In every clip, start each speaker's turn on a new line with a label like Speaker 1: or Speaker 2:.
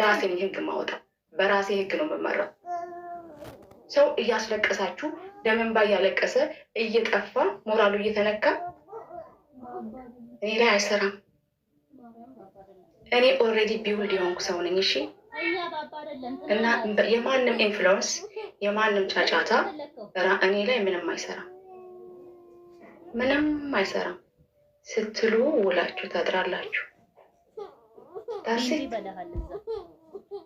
Speaker 1: ራሴን ህግ ማወጣው በራሴ ህግ ነው የምመራው። ሰው እያስለቀሳችሁ ደም እንባ እያለቀሰ እየጠፋ ሞራሉ እየተነካ እኔ ላይ አይሰራም። እኔ ኦልሬዲ ቢውልድ የሆንኩ ሰው ነኝ። እሺ እና የማንም ኢንፍሉዌንስ የማንም ጫጫታ እኔ ላይ ምንም አይሰራም፣ ምንም አይሰራም። ስትሉ ውላችሁ ታድራላችሁ።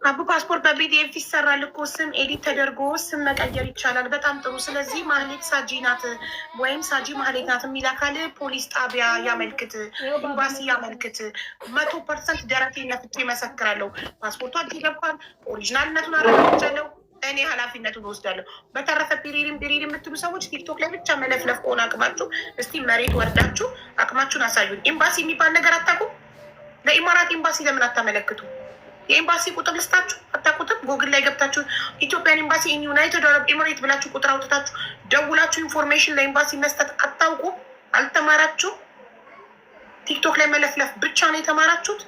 Speaker 2: አቡ ፓስፖርት በፒዲኤፍ ይሰራል እኮ ስም ኤዲት ተደርጎ ስም መቀየር ይቻላል። በጣም ጥሩ። ስለዚህ ማህሌት ሳጂ ናት ወይም ሳጂ ማህሌት ናት የሚል አካል ፖሊስ ጣቢያ ያመልክት፣ ኤምባሲ ያመልክት። 100% ደረቴ ነፍቼ መሰክራለሁ። ፓስፖርቷ እጅ ገብቷል። ኦሪጂናልነቱን አረጋግጫለሁ። እኔ ኃላፊነቱን ወስዳለሁ። በተረፈ ፒሪሪም የምትሉ ሰዎች ቲክቶክ ላይ ብቻ መለፍለፍ ከሆነ አቅማችሁ እስቲ መሬት ወርዳችሁ አቅማችሁን አሳዩን። ኤምባሲ የሚባል ነገር አታውቁም? ለኢማራት ኤምባሲ ለምን አታመለክቱ? የኤምባሲ ቁጥር ልስታችሁ አታውቁትም? ጎግል ላይ ገብታችሁ ኢትዮጵያን ኤምባሲ ኢን ዩናይትድ አረብ ኤሚሬት ብላችሁ ቁጥር አውጥታችሁ ደውላችሁ ኢንፎርሜሽን ለኤምባሲ መስጠት አታውቁ? አልተማራችሁ? ቲክቶክ ላይ መለፍለፍ ብቻ ነው የተማራችሁት።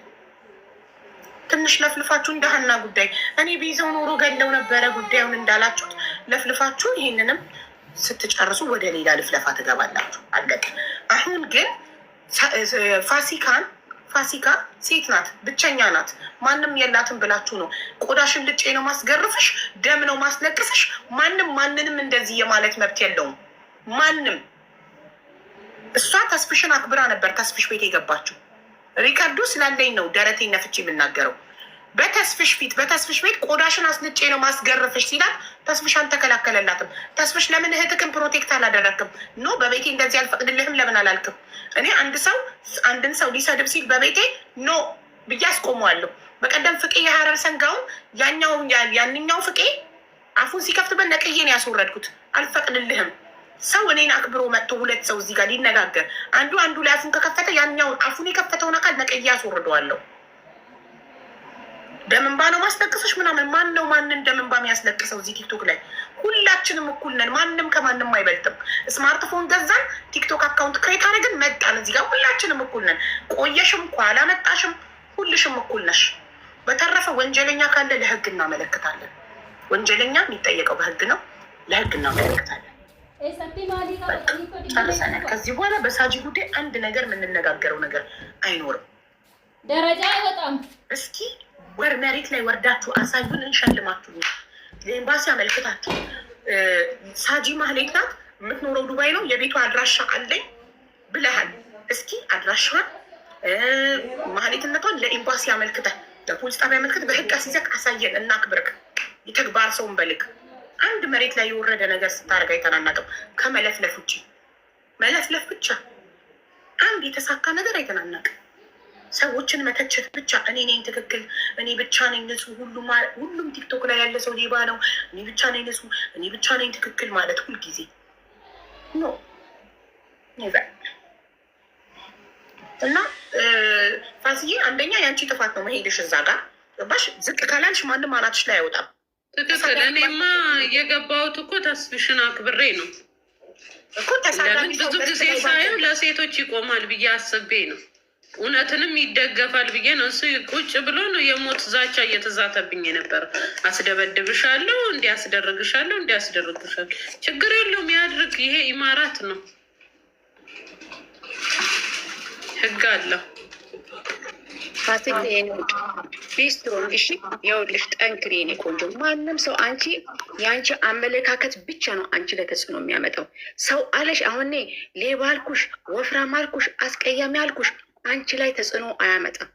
Speaker 2: ትንሽ ለፍልፋችሁ እንደ ሀና ጉዳይ እኔ ቢይዘው ኖሮ ገለው ነበረ ጉዳዩን እንዳላችሁት ለፍልፋችሁ ይህንንም ስትጨርሱ ወደ ሌላ ልፍለፋ ትገባላችሁ። አለቀ። አሁን ግን ፋሲካ ሴት ናት፣ ብቸኛ ናት፣ ማንም የላትም ብላችሁ ነው ቆዳሽን ልጬ ነው ማስገርፍሽ፣ ደም ነው ማስለቅስሽ። ማንም ማንንም እንደዚህ የማለት መብት የለውም። ማንም እሷ ተስፍሽን አክብራ ነበር ተስፍሽ ቤት የገባችው። ሪከርዱ ስላለኝ ነው ደረቴን ነፍቼ የምናገረው። በተስፍሽ ቤት ቆዳሽን አስልጬ ነው ማስገርፍሽ ሲላት ተስፍሽ አልተከላከለላትም። ተስፍሽ ለምን እህትክን ፕሮቴክት አላደረግክም? ኖ በቤቴ እንደዚህ አልፈቅድልህም ለምን አላልክም? እኔ አንድን ሰው ሊሰድብ ሲል በቤቴ ኖ ብዬ አስቆመዋለሁ። በቀደም ፍቄ የሀረር ሰንጋውን ያንኛው ፍቄ አፉን ሲከፍትበት ነቅዬ ነው ያስወረድኩት። አልፈቅድልህም። ሰው እኔን አክብሮ መጥቶ ሁለት ሰው እዚህ ጋር ሊነጋገር አንዱ ላይ አፉን ከከፈተ ያኛውን አፉን የከፈተውን አካል ነቅዬ ያስወርደዋለሁ። ደምንባ ነው ማስለቅሰሽ ምናምን። ማን ነው ማንን ደምንባ የሚያስለቅሰው? እዚህ ቲክቶክ ላይ ሁላችንም እኩል ነን። ማንም ከማንም አይበልጥም። ስማርትፎን ገዛን፣ ቲክቶክ አካውንት ክሬት አደረግን፣ መጣን። እዚህ ጋር ሁላችንም እኩል ነን። ቆየሽም ኋላ መጣሽም ሁልሽም እኩል ነሽ። በተረፈ ወንጀለኛ ካለ ለህግ እናመለክታለን። ወንጀለኛ የሚጠየቀው በህግ ነው። ለህግ እናመለክታለን። ጨርሰናል። ከዚህ በኋላ በሳጂ ጉዳይ አንድ ነገር የምንነጋገረው ነገር አይኖርም።
Speaker 3: ደረጃ አይወጣም።
Speaker 2: እስኪ ወር መሬት ላይ ወርዳችሁ አሳዩን፣ እንሸልማችሁ። ለኤምባሲ አመልክታችሁ ሳጂ ማህሌት ናት፣ የምትኖረው ዱባይ ነው፣ የቤቷ አድራሻ አለኝ ብለሃል። እስኪ አድራሻዋን ማህሌትነቷን ለኤምባሲ አመልክተህ ለፖሊስ ጣቢያ አመልክተህ በህግ አስይዘህ አሳየን፣ እናክብርክ። የተግባር ሰውን በልክ አንድ መሬት ላይ የወረደ ነገር ስታደርግ አይተናናቅም። ከመለፍለፍ ውጭ መለፍለፍ ብቻ አንድ የተሳካ ነገር አይተናናቅም። ሰዎችን መተቸት ብቻ እኔ ነኝ ትክክል፣ እኔ ብቻ ነኝ ንጹህ፣ ሁሉም ቲክቶክ ላይ ያለ ሰው ሌባ ነው፣ እኔ ብቻ ነኝ ንጹህ፣ እኔ ብቻ ነኝ ትክክል ማለት ሁልጊዜ ኖ እና ፋሲዬ አንደኛ የአንቺ ጥፋት ነው መሄድሽ እዛ ጋር ገባሽ። ዝቅ ካላልሽ ማንም አናትሽ ላይ አይወጣም።
Speaker 4: ትክክል። እኔማ የገባሁት እኮ ተስፍሽን አክብሬ ነው
Speaker 2: እኮ። ተሳዳቢ
Speaker 4: ብዙ ጊዜ ሳየው ለሴቶች ይቆማል ብዬ አስቤ ነው፣ እውነትንም ይደገፋል ብዬ ነው። እሱ ቁጭ ብሎ ነው የሞት ዛቻ እየተዛተብኝ ነበር። አስደበድብሻለሁ፣ እንዲያስደርግሻለሁ፣ እንዲያስደርግሻለሁ። ችግር የለውም ያድርግ። ይሄ ኢማራት ነው፣ ህግ አለው።
Speaker 1: ፋሲል ቢስትሮንግ እሺ፣ ይኸውልሽ ጠንክሪ የኔ ቆንጆ። ማንም ሰው አንቺ የአንቺ አመለካከት ብቻ ነው አንቺ ላይ ተጽዕኖ የሚያመጣው። ሰው አለሽ አሁን ሌባ አልኩሽ፣ ወፍራም አልኩሽ፣ አስቀያሚ አልኩሽ፣ አንቺ ላይ ተጽዕኖ አያመጣም።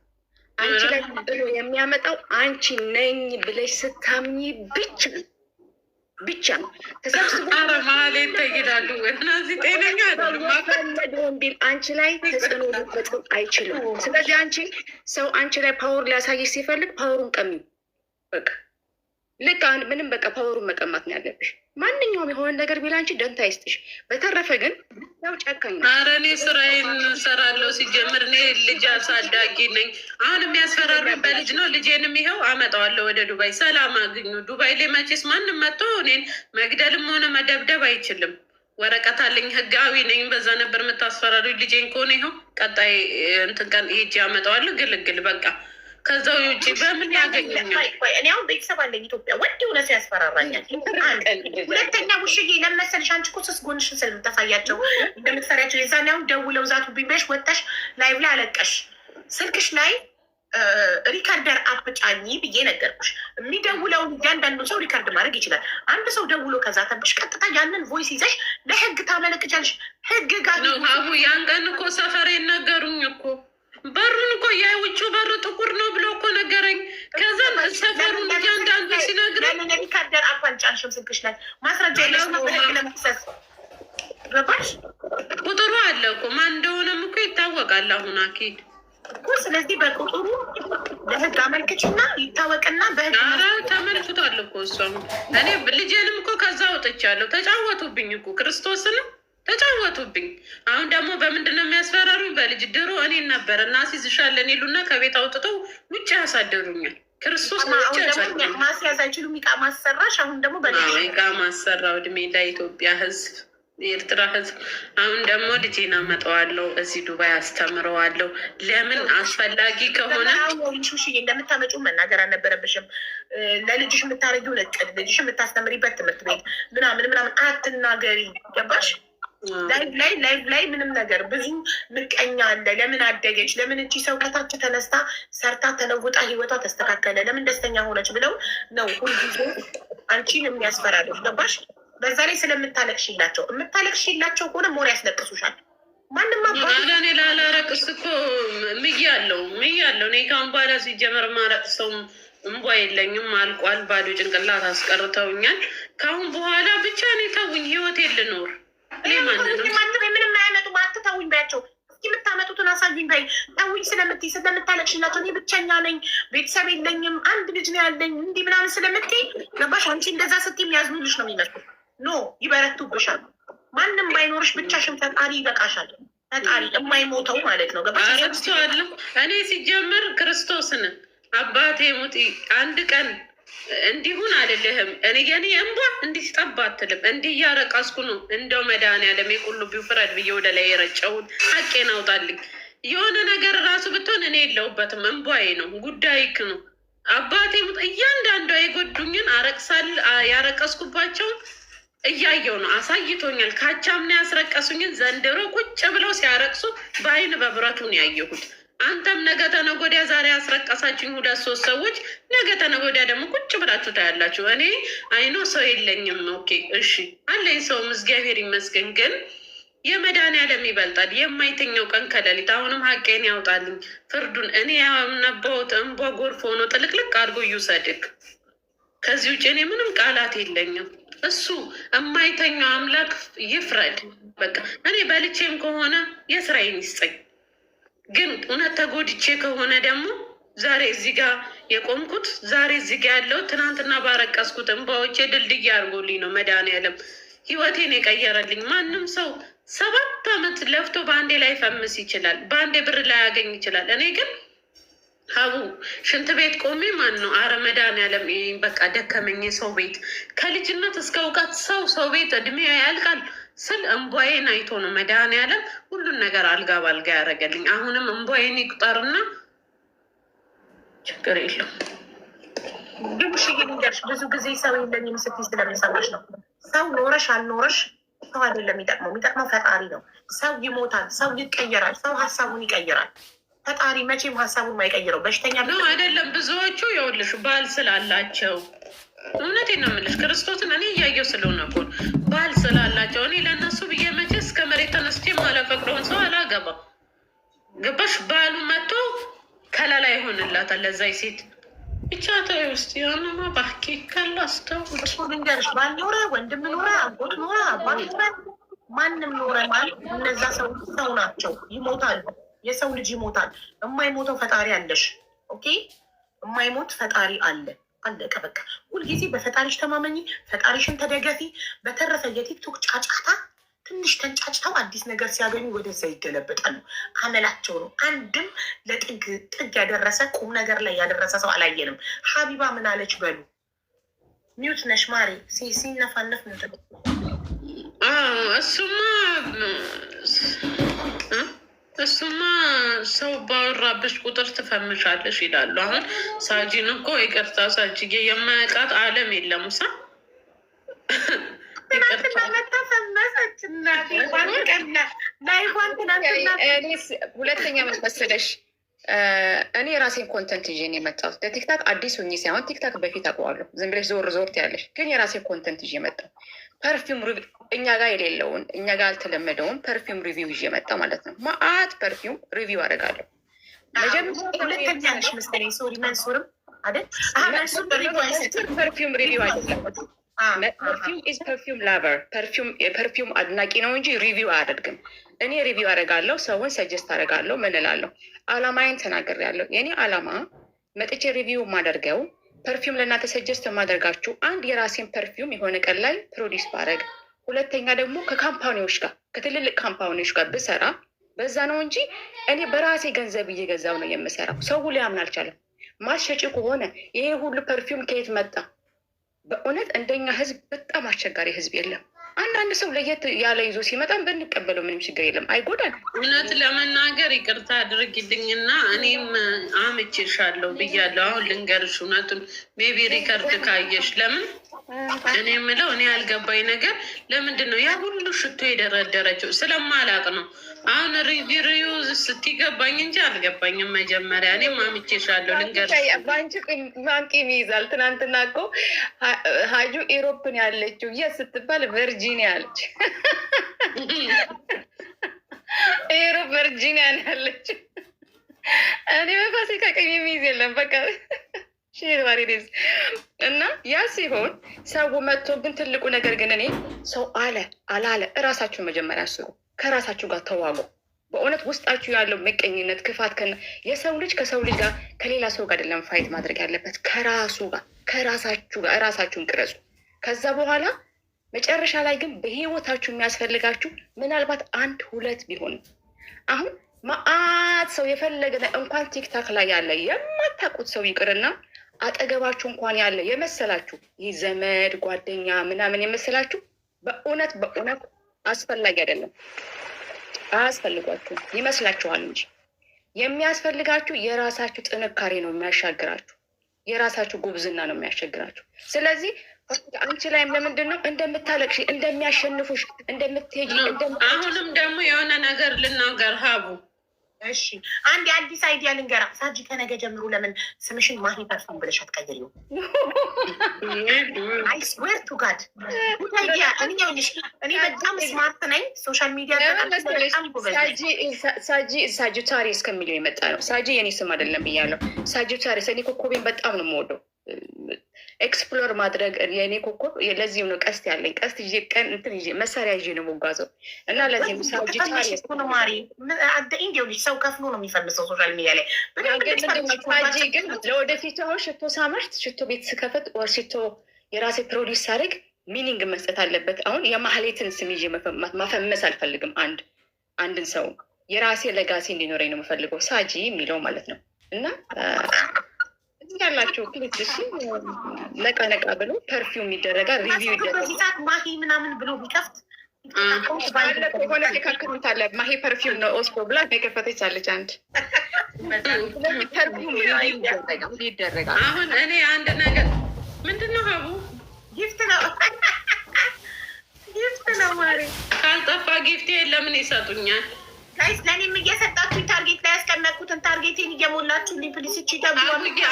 Speaker 1: አንቺ ላይ ተጽዕኖ የሚያመጣው አንቺ ነኝ ብለሽ ስታምኚ ብቻ ነው። ተሰብስቦ
Speaker 4: ማለት ተይዳሉ እነዚህ ጤነኛ
Speaker 1: ፈለገውን ቢል አንቺ ላይ ተጽዕኖ ሊፈጥር አይችልም። ስለዚህ አንቺ ሰው አንቺ ላይ ፓወር ሊያሳይሽ ሲፈልግ ፓወሩን ቀሚ። በቃ ልክ ምንም በቃ ፓወሩን መቀማት ነው ያለብሽ። ማንኛውም የሆነ ነገር ቢል አንቺ ደንታ ይስጥሽ። በተረፈ ግን ያው ጨካኝ ነው።
Speaker 4: ኧረ እኔ ስራዬን እሰራለሁ። ሲጀምር እኔ ልጅ አሳዳጊ ነኝ። አሁን የሚያስፈራሩኝ በልጅ ነው። ልጄንም ይኸው አመጣዋለሁ ወደ ዱባይ። ሰላም አግኙ። ዱባይ ላይ መቼስ ማንም መጥቶ እኔን መግደልም ሆነ መደብደብ አይችልም። ወረቀት አለኝ፣ ህጋዊ ነኝ። በዛ ነበር የምታስፈራሩኝ። ልጄን ከሆነ ይኸው ቀጣይ እንትን ቀን ሄጄ አመጣዋለሁ። ግልግል በቃ ከዛ ውጭ በምን ያገኙኛል?
Speaker 2: እኔ አሁን ቤተሰብ አለኝ ኢትዮጵያ፣ ወንድ የሆነ ሰው ያስፈራራኛል። ሁለተኛ ውሽዬ ለመሰልሽ አንቺ እኮ ስስ ጎንሽን ስለምታሳያቸው እንደምትፈሪያቸው የዛኔ አሁን ደውለው ዛቱብኝ ብለሽ ወጥተሽ ላይቭ ላይ አለቀሽ። ስልክሽ ላይ ሪከርደር አፕ ጫኝ ብዬ ነገርኩሽ። የሚደውለውን እያንዳንዱ ሰው ሪከርድ ማድረግ ይችላል። አንድ ሰው ደውሎ ከዛ ተብሽ ቀጥታ ያንን ቮይስ ይዘሽ ለህግ ታመለክቻለሽ። ህግ ጋር
Speaker 4: አቡ ያን ቀን እኮ ሰፈሬ ነገሩኝ እኮ በሩን እኮ የውጭ በሩ ጥቁር ነው ብሎ እኮ ነገረኝ። ከዛ ሰፈሩን እያንዳንዱ ሲነግረኝ
Speaker 2: ለምን ሪከርደር አፕ አልጫንሽም ስልክሽ ላይ? ማስረጃ የለሽ በህግ ለመክሰስ ገባሽ?
Speaker 4: ቁጥሩ አለ እኮ ማን እንደሆነም እኮ ይታወቃል አሁን አኪድ
Speaker 2: እኮ። ስለዚህ በቁጥሩ ለህግ አመልክችና ይታወቅና በህግ
Speaker 4: ተመልክቷል እኮ እሷም። እኔ ልጄንም እኮ ከዛ ወጥቻለሁ። ተጫወቱብኝ እኮ ክርስቶስንም ተጫወቱብኝ። አሁን ደግሞ በምንድን ነው የሚያስፈራሩኝ? በልጅ ድሮ እኔን ነበረ እናስይዝሻለን ይሉና ከቤት አውጥተው ውጭ ያሳደሩኛል። ክርስቶስ
Speaker 2: ማስያዝ አይችሉም። ቃ ማሰራሽ አሁን ደግሞ
Speaker 4: ቃ ማሰራው እድሜ ለኢትዮጵያ ህዝብ የኤርትራ ህዝብ። አሁን ደግሞ ልጄን አመጣዋለሁ እዚህ ዱባይ አስተምረዋለሁ። ለምን አስፈላጊ ከሆነ
Speaker 2: ሹሽዬ እንደምታመጪው መናገር አልነበረብሽም። ለልጅሽ የምታረጊውን እቅድ፣ ልጅሽ የምታስተምሪበት ትምህርት ቤት ምናምን አትናገሪ። ገባሽ? ላይቭ ላይ ምንም ነገር ብዙ ምቀኛ አለ። ለምን አደገች? ለምን እቺ ሰው ከታች ተነስታ ሰርታ ተለውጣ ህይወቷ ተስተካከለ? ለምን ደስተኛ ሆነች? ብለው ነው ሁልጊዜ አንቺን የሚያስፈራሉሽ። ገባሽ? በዛ ላይ ስለምታለቅሽላቸው የምታለቅሽላቸው ከሆነ ሞር ያስለቅሱሻል። ማንም
Speaker 4: እኔ ላላረቅስ እኮ ምያለው እኔ ካሁን በኋላ ሲጀመር ማረቅ ሰው እንቧ የለኝም። አልቋል። ባዶ ጭንቅላት አስቀርተውኛል። ካሁን በኋላ ብቻ እኔ ተውኝ፣ ህይወቴ ልኖር።
Speaker 2: ምንም አያመጡም። አትተውኝ በያቸው። እስኪ የምታመጡትን አሳዩኝ በይ። ተውኝ ስለምትይ ስለምታለቅሽላቸው እኔ ብቸኛ ነኝ፣ ቤተሰብ የለኝም፣ አንድ ልጅ ነው ያለኝ እንዲህ ምናምን ስለምትይ ገባሽ? አንቺ እንደዛ ስትይ የሚያዝኑልሽ ነው የሚመስሉ። ኖ ይበረቱብሻል። ማንም ባይኖርሽ ብቻሽን ፈጣሪ ይበቃሻል። ፈጣሪ የማይሞተው ማለት ነው። ገባሽ?
Speaker 4: አረግቸዋለሁ እኔ ሲጀምር ክርስቶስን አባቴ ሙጢ አንድ ቀን እንዲሁን አይደለህም። እኔ የኔ እንቧ እንዲህ ጠባ አትልም። እንዲህ እያረቃስኩ ነው እንደው መድኃኒዓለም የቁልቢው ፍረድ ብዬ ወደ ላይ የረጨውን ሀቄን አውጣልኝ። የሆነ ነገር ራሱ ብትሆን እኔ የለሁበትም። እንቧዬ ነው ጉዳይክ ነው። አባቴ ሙጥ እያንዳንዷ የጎዱኝን አረቅሳል ያረቀስኩባቸውን እያየው ነው። አሳይቶኛል። ካቻምና ያስረቀሱኝን ዘንድሮ ቁጭ ብለው ሲያረቅሱ በአይን በብረቱን ያየሁት። አንተም ነገ ተነገ ወዲያ ዛሬ ያስረቀሳችኝ 2-3 ሰዎች ነገ ተነገ ወዲያ ደግሞ ቁጭ ብላችሁ ታያላችሁ። እኔ አይኖ ሰው የለኝም። ኦኬ እሺ አለኝ ሰውም እግዚአብሔር ይመስገን። ግን የመድኃኒዓለም ይበልጣል። የማይተኛው ቀን ከሌሊት አሁንም ሀቄን ያውጣልኝ ፍርዱን። እኔ ያነበሁት እንቧ ጎርፍ ሆኖ ጥልቅልቅ አድርጎ ይውሰድክ። ከዚህ ውጭ እኔ ምንም ቃላት የለኝም። እሱ የማይተኛው አምላክ ይፍረድ። በቃ እኔ በልቼም ከሆነ የስራዬን ይስጠኝ። ግን እውነት ተጎድቼ ከሆነ ደግሞ ዛሬ እዚህ ጋር የቆምኩት ዛሬ እዚህ ጋር ያለው ትናንትና ባረቀስኩት እንባዎቼ ድልድይ አድርጎልኝ ነው መድኃኒዓለም ህይወቴን የቀየረልኝ። ማንም ሰው 7 ዓመት ለፍቶ በአንዴ ላይ ፈምስ ይችላል፣ በአንዴ ብር ላይ ያገኝ ይችላል። እኔ ግን ሀቡ ሽንት ቤት ቆሜ ማን ነው አረ መድኃኒዓለም በቃ ደከመኝ። ሰው ቤት ከልጅነት እስከ እውቀት ሰው ቤት እድሜ ያልቃል ስል እንቧዬን አይቶ ነው መድኃኒዓለም ሁሉን ነገር አልጋ ባልጋ ያደረገልኝ። አሁንም እንቧዬን ይቁጠርና ችግር የለው።
Speaker 2: ግቡሽ እየሚደርሽ ብዙ ጊዜ ሰው የለኝም ስትይ ስለሚሰማሽ ነው። ሰው ኖረሽ አልኖረሽ ሰው አይደለም የሚጠቅመው፣ የሚጠቅመው ፈጣሪ ነው። ሰው ይሞታል፣ ሰው ይቀየራል፣ ሰው ሀሳቡን ይቀይራል። ፈጣሪ መቼም ሀሳቡን ማይቀይረው በሽተኛ
Speaker 4: ነው አይደለም። ብዙዎቹ የውልሽ ባል ስላላቸው እውነቴን ነው የምልሽ ክርስቶስን እኔ እያየው ስለሆነ እኮ ባል ስላላቸው እኔ ለእነሱ ብዬ መቼ እስከ መሬት ተነስቼ ማለፈቅደውን ሰው አላገባም። ገባሽ? ባሉ መጥቶ ከለላ ይሆንላታል ለዛይ ሴት ብቻ ተይ ውስጥ የሆነማ ባኪ ካላስተው
Speaker 2: እሱ ልንገርሽ፣ ባል ኖረ፣ ወንድም ኖረ፣ አጎት ኖረ፣ አባት ኖረ፣ ማንም ኖረ ማለት እነዛ ሰው ናቸው። ይሞታሉ። የሰው ልጅ ይሞታል። የማይሞተው ፈጣሪ አለሽ። ኦኬ፣ የማይሞት ፈጣሪ አለ። አለቀ በቃ። ሁልጊዜ በፈጣሪሽ ተማመኝ፣ ፈጣሪሽን ተደገፊ። በተረፈ የቲክቶክ ጫጫታ ትንሽ ተንጫጭተው አዲስ ነገር ሲያገኙ ወደዛ ይገለበጣሉ። አመላቸው ነው። አንድም ለጥግ ያደረሰ ቁም ነገር ላይ ያደረሰ ሰው አላየንም። ሀቢባ ምን አለች በሉ። ሚዩት ነሽ ማሪ። ሲነፋነፍ ነው
Speaker 4: እሱማ እሱማ ሰው ባወራብሽ ቁጥር ትፈምሻለሽ ይላሉ። አሁን ሳጂን እኮ ይቅርታ ሳጅዬ የማያውቃት ዓለም የለም። ሳ
Speaker 1: ሁለተኛ መሰለሽ እኔ የራሴን ኮንተንት ይዤ ነው የመጣሁት። ለቲክታክ አዲስ ሁኚ ሳይሆን ቲክታክ በፊት አውቀዋለሁ። ዝም ብለሽ ዞር ዞርት ያለሽ ግን የራሴን ኮንተንት ይዤ መጣሁ። ፐርፊውም እኛ ጋር የሌለውን እኛ ጋር አልተለመደውም ፐርፊውም ሪቪው ይዤ መጣ ማለት ነው። ማአት ፐርፊውም ሪቪው አደርጋለሁ።
Speaker 2: ሁለተኛ ነሽ መሰለኝ። ሶሪ መንሱርም አይደል?
Speaker 1: ፐርፊውም ሪቪው አይደለም። ፐርፊውም ኢዝ ፐርፊውም ላቨር ፐርፊውም አድናቂ ነው እንጂ ሪቪው አያደርግም። እኔ ሪቪው አደርጋለሁ፣ ሰውን ሰጀስት አደርጋለሁ። ምን እላለሁ? አላማዬን ተናግሬያለሁ። የኔ አላማ መጥቼ ሪቪው የማደርገው ፐርፊውም ለእናንተ ሰጀስት የማደርጋችሁ አንድ የራሴን ፐርፊውም የሆነ ቀን ላይ ፕሮዲስ ባረግ፣ ሁለተኛ ደግሞ ከካምፓኒዎች ጋር ከትልልቅ ካምፓኒዎች ጋር ብሰራ በዛ ነው እንጂ እኔ በራሴ ገንዘብ እየገዛው ነው የምሰራው። ሰው ሊያምን አልቻለም። ማሸጭ ከሆነ ይሄ ሁሉ ፐርፊውም ከየት መጣ? በእውነት እንደኛ ህዝብ በጣም አስቸጋሪ ህዝብ የለም። አንዳንድ ሰው ለየት ያለ ይዞ ሲመጣም ብንቀበለው ምንም ችግር የለም፣ አይጎዳል።
Speaker 4: እውነት ለመናገር ይቅርታ አድርጊልኝና እኔም አምቼሻለሁ ብያለሁ። አሁን ልንገርሽ እውነቱን ሜቢ ሪከርድ ካየሽ ለምን እኔ የምለው እኔ ያልገባኝ ነገር ለምንድን ነው ያ ሁሉ ሽቶ የደረደረችው? ስለማላቅ ነው። አሁን ሪቪው ስትገባኝ እንጂ አልገባኝም መጀመሪያ። እኔም አምቼሻለሁ ልንገርሽ።
Speaker 1: በአንቺ ማንቂም ይይዛል። ትናንትና እኮ ሀጁ ኢሮፕን ያለችው የት ስትባል ቨርጂኒያ አለች። ኢሮፕ ቨርጂኒያ ነው ያለችው። እኔ በፋሲካ ቀኝ የሚይዝ የለም በቃ ሽዋሪዴዝ እና ያ ሲሆን ሰው መጥቶ ግን ትልቁ ነገር ግን እኔ ሰው አለ አላለ እራሳችሁን መጀመሪያ አስሩ። ከራሳችሁ ጋር ተዋጉ። በእውነት ውስጣችሁ ያለው ምቀኝነት፣ ክፋት የሰው ልጅ ከሰው ልጅ ጋር ከሌላ ሰው ጋር አይደለም ፋይት ማድረግ ያለበት ከራሱ ጋር ከራሳችሁ ጋር እራሳችሁን ቅረጹ። ከዛ በኋላ መጨረሻ ላይ ግን በህይወታችሁ የሚያስፈልጋችሁ ምናልባት 1-2 ቢሆን አሁን መአት ሰው የፈለገ እንኳን ቲክታክ ላይ ያለ የማታውቁት ሰው ይቅርና አጠገባችሁ እንኳን ያለ የመሰላችሁ ይህ ዘመድ ጓደኛ ምናምን የመሰላችሁ በእውነት አስፈላጊ አይደለም። አያስፈልጓችሁም። ይመስላችኋል እንጂ የሚያስፈልጋችሁ የራሳችሁ ጥንካሬ ነው የሚያሻግራችሁ። የራሳችሁ ጉብዝና ነው የሚያሻግራችሁ። ስለዚህ አንቺ ላይም ለምንድን ነው እንደምታለቅሽ እንደሚያሸንፉሽ እንደምትሄጂ
Speaker 4: አሁንም ደግሞ የሆነ ነገር ልናገር ሀቡ።
Speaker 2: እሺ አንድ የአዲስ አይዲያ ልንገራ። ሳጂ ከነገ ጀምሮ ለምን ስምሽን ማሂ ፐርፊውም ብለሽ አትቀይሪው? አይ ስዌር ቱ ጋድ ጉድ አይዲያ። እኔ በጣም ስማርት ነኝ። ሶሻል ሚዲያ በጣም ጎበዝ ነኝ።
Speaker 1: ሳጂታሪስ ከሚለው የመጣ ነው። ሳጂ የኔ ስም አይደለም ብያለሁ። ሳጂታሪስ እኔ ኮኮቤን በጣም ነው የምወደው። ኤክስፕሎር ማድረግ የእኔ ኮኮብ ለዚህም ነው ቀስት ያለኝ። ቀስት ይዤ ቀን እንትን ይዤ መሳሪያ ይዤ ነው የምጓዘው እና ለዚህም ሳጂታሪስ
Speaker 2: ማሪ ኢንዲዮ ልጅ ሰው ከፍሎ ነው የሚፈልሰው ሶሻል ሚዲያ ላይ።
Speaker 1: ሳጂ ግን ለወደፊቱ አሁን ሽቶ ሳመርት ሽቶ ቤት ስከፍት ወር ሽቶ የራሴ ፕሮዲስ ሳደርግ ሚኒንግ መስጠት አለበት። አሁን የማህሌትን ስም ይዤ ማፈመስ አልፈልግም። አንድን ሰው የራሴ ለጋሴ እንዲኖረኝ ነው የምፈልገው። ሳጂ የሚለው ማለት ነው እና ያላቸው ክሊፕ ነቃ ነቃ ብሎ ፐርፊውም ይደረጋል፣ ሪቪው ይደረጋል።
Speaker 2: ማሂ ምናምን ብሎ ቢከፍት
Speaker 1: ሆነ የካከሩት አለ። ማሂ ፐርፊውም ነው ኦስኮ ብላ የከፈተች አለች። አንድ ፐርፊውም ይደረጋል።
Speaker 4: አሁን እኔ አንድ ነገር ምንድን ነው ሀቡ
Speaker 2: ጊፍት ነው ማሪ
Speaker 4: ካልጠፋ ጊፍት ለምን ይሰጡኛል?
Speaker 2: ጋይስ ለእኔም እየሰጣችሁኝ ታርጌት ላይ ያስቀመጥኩትን ታርጌቴን እየሞላችሁ ፕሊስ። እቺ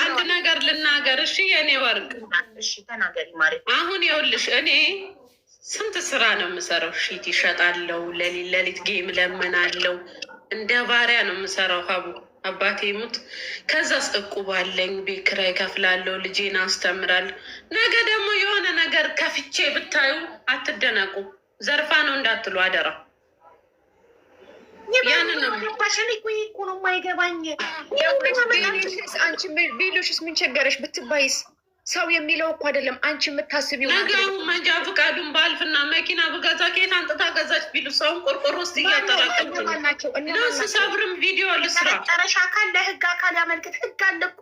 Speaker 4: አንድ ነገር ልናገር እሺ? የእኔ ወርቅ
Speaker 2: እሺ ተናገሪ ማለት
Speaker 4: አሁን ይኸውልሽ እኔ ስንት ስራ ነው የምሰራው። ሺት ይሸጣለው፣ ለሊት ጌም ለምናለው፣ እንደ ባሪያ ነው የምሰራው ሀቡ አባቴ ሙት። ከዛስ እቁባለኝ፣ ቤት ኪራይ ከፍላለሁ፣ ልጄን አስተምራለሁ። ነገ ደግሞ የሆነ ነገር ከፍቼ ብታዩ አትደነቁ። ዘርፋ ነው እንዳትሉ አደራ።
Speaker 1: አንቺ ቢሉሽስ ምን ቸገረሽ? ብትባይስ ሰው የሚለው እኮ አይደለም አንቺ የምታስቢው።
Speaker 4: ነገሩ መንጃ ፈቃዱን ባልፍና መኪና ብገዛ ከየት አንጥታ ገዛች ቢሉ ሰውን ቆርቆሮ ውስጥ እያጠራቀምኩ ነው። ስሰብርም ቪዲዮ ልስራ።
Speaker 2: መጨረሻ አካል ለህግ አካል ያመልክት። ህግ አለ እኮ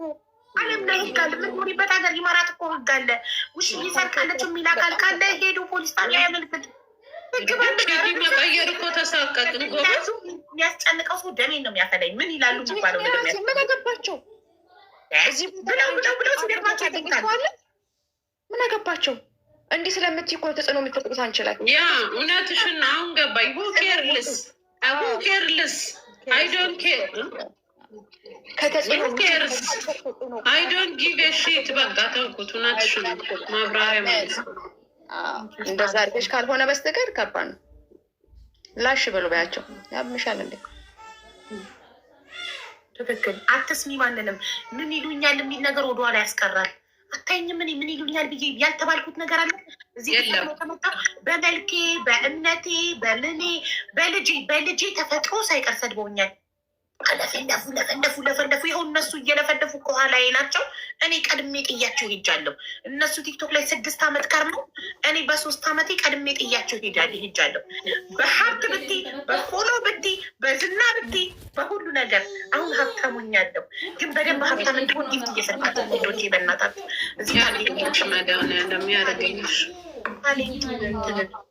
Speaker 2: ዓለም ላይ ህግ አለ። የምትኖሪበት ሀገር ይመራት እኮ ህግ አለ። ውሽ እየሰርቃለች የሚል አካል ካለ ሄዱ ፖሊስ ጣቢያ ያመልክት።
Speaker 4: መቀየር እኮ ተሳቀቅን ጎበዝ።
Speaker 2: የሚያስጨንቀው ሰው ደሜን ነው የሚያፈላኝ። ምን ይላሉ የሚባለው ነገር
Speaker 1: ምን አገባቸው?
Speaker 2: ብለው ሲደርባቸው ይጠይቃሉ።
Speaker 1: ምን አገባቸው? እንዲህ ስለምትይ እኮ ተጽዕኖ የሚፈጥሩት አንቺ ላይ።
Speaker 4: ያ እውነትሽን ነው። አሁን ገባኝ። ኬርልስ አይ ዶንት ኬር
Speaker 1: ከተጽዕኖ
Speaker 4: አይ ዶንት ጊቭ ኤ ሺት። በቃ ተውኩት። እውነትሽን ነው። ማብራሪያ ማለት ነው።
Speaker 1: እንደዛ አድርገሽ ካልሆነ በስተቀር ከባድ ነው። ላሽ ብሎ በያቸው። ያምሻል እንዴ?
Speaker 2: ትክክል። አትስሚ ማንንም። ምን ይሉኛል የሚል ነገር ወደኋላ ያስቀራል። አታይኝም? እኔ ምን ይሉኛል ብዬ ያልተባልኩት ነገር አለ እዚህ ተመጣ። በመልኬ፣ በእምነቴ፣ በምኔ፣ በልጄ ተፈጥሮ ሳይቀር ሰድበውኛል። ለፈለፉ ይኸው እነሱ እየለፈለፉ ከኋላዬ ናቸው። እኔ ቀድሜ ጥያቸው ሄጃለሁ። እነሱ ቲክቶክ ላይ 6 ዓመት ከርመው እኔ በ3 ዓመቴ ቀድሜ ጥያቸው ሄጃለሁ። በሀብት ብቴ፣ በፎሎ ብቴ፣ በዝና ብቴ፣ በሁሉ ነገር አሁን ሀብታሙኛለሁ። ግን በደንብ ሀብታም እንዲሆን ጊፍት እየሰጣቸው ወንዶቼ በእናታቸው እዚህ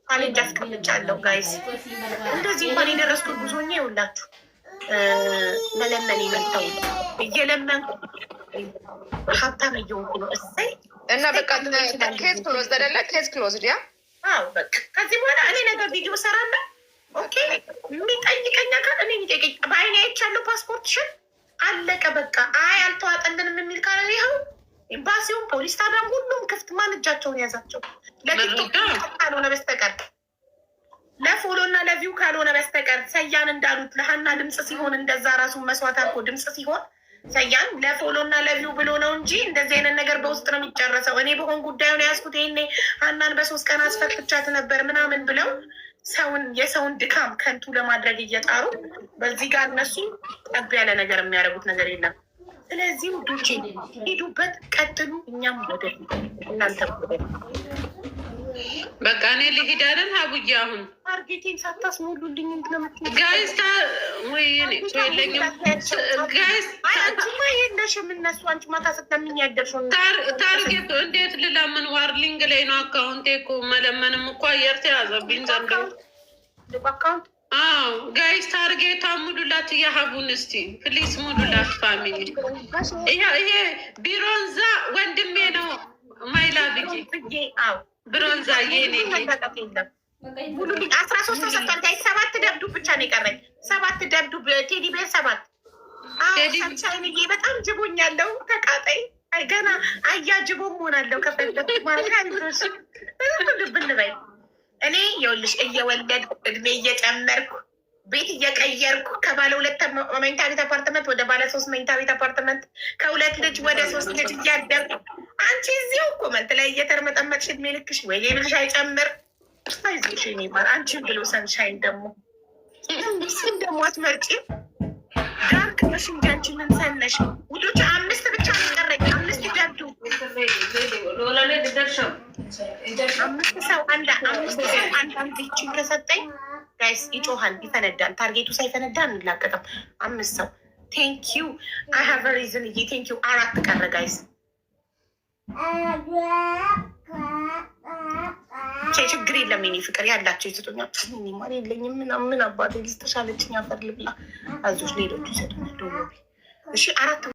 Speaker 2: ካሌንጅ አስቀምጫለሁ። ጋይስ እንደዚህ እንኳን የደረስኩት ጉዞኛ ይውላችሁ መለመን የመጣው እየለመንኩ ሀብታም እየሆንኩ ነው። እሰይ
Speaker 1: እና በቃ ኬዝ ክሎዝ አይደለ? ኬዝ ክሎዝ ያ።
Speaker 2: አዎ በቃ ከዚህ በኋላ እኔ ነገር ቪዲዮ ሰራለሁ። ኦኬ የሚጠይቀኝ አካል እኔ የሚጠይቀኝ በአይኔ አይቻለሁ። ፓስፖርትሽን አለቀ በቃ። አይ አልተዋጠልንም የሚል ካለ ይኸው ኤምባሲውን፣ ፖሊስ ጣቢያም ሁሉም ክፍት። ማን እጃቸውን ያዛቸው? ለቲክቶክ ካልሆነ በስተቀር ለፎሎ እና ለቪው ካልሆነ በስተቀር ሰያን እንዳሉት ለሀና ድምፅ ሲሆን እንደዛ ራሱን መስዋዕት አልኮ ድምፅ ሲሆን ሰያን ለፎሎ እና ለቪው ብሎ ነው እንጂ እንደዚህ አይነት ነገር በውስጥ ነው የሚጨረሰው። እኔ በሆን ጉዳዩን የያዝኩት ይሄኔ ሀናን በ3 ቀን አስፈትቻት ነበር ምናምን ብለው የሰውን ድካም ከንቱ ለማድረግ እየጣሩ በዚህ ጋር እነሱ ጠብ ያለ ነገር የሚያደርጉት ነገር የለም። ስለዚህ ውዶቼ ሄዱበት፣ ቀጥሉ። እኛም ወደፊት እናንተ
Speaker 4: በቃ እኔ ልሂድ አይደል? ሀቡዬ አሁን
Speaker 2: ታርጌቴን ሳታስሞሉልኝ
Speaker 4: ጋይስ
Speaker 2: የለሽም። እነሱ አንቺ ማታ ስትለምኝ ያደርሽው
Speaker 4: ታርጌት እንዴት ልለምን? ዋርሊንግ ላይ ነው አካውንቴ እኮ መለመንም እኮ አየር ተያዘብኝ ዘንድሮ
Speaker 2: አካውንት።
Speaker 4: አዎ ጋይስ ታርጌቷ ሙሉላት። የሀቡን እስቲ ፕሊስ ሙሉላት ፋሚሊ። ይሄ ቢሮንዛ ወንድሜ ነው ማይላ ብዬ ብሮንዛ ይሄኔ
Speaker 2: ሙሉ 13 ሰው ሰጥቷል። ጋይ 7 ደብዱብ ብቻ ነው የቀረኝ። 7 ደብዱብ ቴዲ ቤር 7 ሰምቻይንዬ በጣም ጅቦኛለሁ። ተቃጣይ አይ ገና አያጅቦ መሆናለሁ ከፈለኩ ማለት አንድሮሽ ልብን በይ። እኔ የውልሽ እየወለድኩ እድሜ እየጨመርኩ ቤት እየቀየርኩ ከባለ 2 መኝታ ቤት አፓርትመንት ወደ ባለ 3 መኝታ ቤት አፓርትመንት ከ2 ልጅ ወደ 3 ልጅ እያደርኩ አንቺ እዚሁ ኮመንት ላይ እየተርመጠመጥሽ እድሜ ልክሽ ወይ ብልሽ አይጨምር አይዞሽ ይባል። አንቺን ብሎ ሰንሻይን ደግሞ ስም ደግሞ አትመርጪም። ዳርክ ነሽ እንጂ አንቺ ምን ሰነሽ? ውዶች 5 ብቻ ነው የቀረኝ። 5 ደብዱ 5 ሰው አንድ ይችን ከሰጠኝ ጋይስ ይጮሃል፣ ይፈነዳል። ታርጌቱ ሳይፈነዳ እንላቀቅም። 5 ሰው ቴንኪዩ አይ ሃቭ አ ሪዝን ይ ቴንኪዩ። 4 ቀረ ጋይስ። ችግር የለም የኔ ፍቅር ያላቸው ይሰጡኛል። ማር የለኝም ምን አባቴ ልስጥሻለችኝ። አፈር ልብላ። አዞች ሌሎቹ ይሰጡኛል። እሺ 4